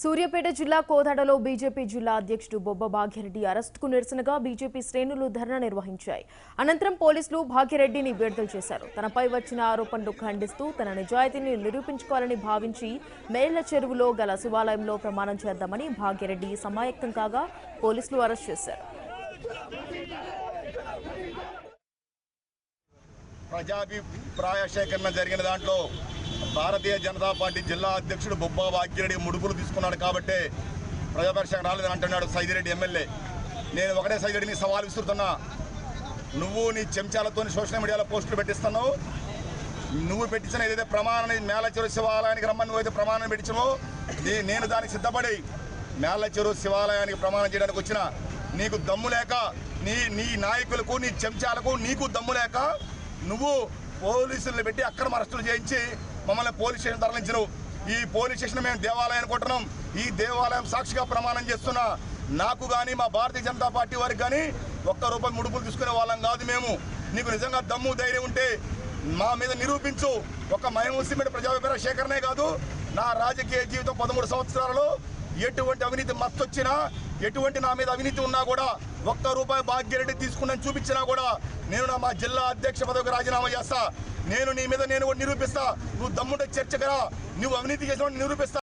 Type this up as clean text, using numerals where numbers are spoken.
సూర్యాపేట జిల్లా కోదాడలో బీజేపీ జిల్లా అధ్యక్షుడు బొబ్బ భాగ్యరెడ్డి అరెస్టుకు నిరసనగా బీజేపీ శ్రేణులు ధర్నా నిర్వహించాయి. అనంతరం పోలీసులు భాగ్యరెడ్డిని విడుదల చేశారు. తనపై వచ్చిన ఆరోపణలు ఖండిస్తూ తన నిజాయితీని నిరూపించుకోవాలని భావించి మేళ్ల చెరువులో గల శివాలయంలో ప్రమాణం చేద్దామని భాగ్యరెడ్డి సమాయత్తం కాగా పోలీసులు అరెస్ట్ చేశారు. ప్రజాభిప్రాయ సేకరణ జరిగిన దాంట్లో భారతీయ జనతా పార్టీ జిల్లా అధ్యక్షుడు బొబ్బా భాగ్యరెడ్డి ముడుపులు తీసుకున్నాడు కాబట్టి ప్రజాపరిషత్ రాలేదని అంటున్నాడు సైదిరెడ్డి ఎమ్మెల్యే. నేను ఒకటే సైదిరెడ్డిని సవాల్ విసురుతున్నా. నువ్వు నీ చెంచాలతో సోషల్ మీడియాలో పోస్టులు పెట్టిస్తున్నావు. నువ్వు పెట్టించిన ఏదైతే ప్రమాణాన్ని మేళ్ళచెరువు శివాలయానికి రమ్మని నువ్వైతే ప్రమాణం పెట్టించావో నేను దానికి సిద్ధపడి మేళ్ళచెరువు శివాలయానికి ప్రమాణం చేయడానికి వచ్చిన నీకు దమ్ము లేక నీ నాయకులకు నీ చెంచాలకు నీకు దమ్ము లేక నువ్వు పోలీసులను పెట్టి అక్రమ అరెస్టులు చేయించి మమ్మల్ని పోలీస్ స్టేషన్ తరలించరు. ఈ పోలీస్ స్టేషన్ మేము దేవాలయం అనుకుంటున్నాం. ఈ దేవాలయం సాక్షిగా ప్రమాణం చేస్తున్నా నాకు కానీ మా భారతీయ జనతా పార్టీ వారికి కానీ ₹1 ముడుపులు తీసుకునే వాళ్ళం కాదు మేము. నీకు నిజంగా దమ్ము ధైర్యం ఉంటే మా మీద నిరూపించు. ఒక మహిమూసిమెంట్ ప్రజాభిప్రాయ సేకరణే కాదు, నా రాజకీయ జీవితం 13 సంవత్సరాలలో ఎటువంటి అవినీతి మత్తొచ్చినా ఎటువంటి నా మీద అవినీతి ఉన్నా కూడా ₹1 భాగ్యరెడ్డి తీసుకున్నాను చూపించినా కూడా నేను మా జిల్లా అధ్యక్ష పదవికి రాజీనామా చేస్తా. నేను నీ మీద నిరూపిస్తా. నువ్వు దమ్ముంటే చర్చకరా, నువ్వు అవినీతి చేసిన నిరూపిస్తా.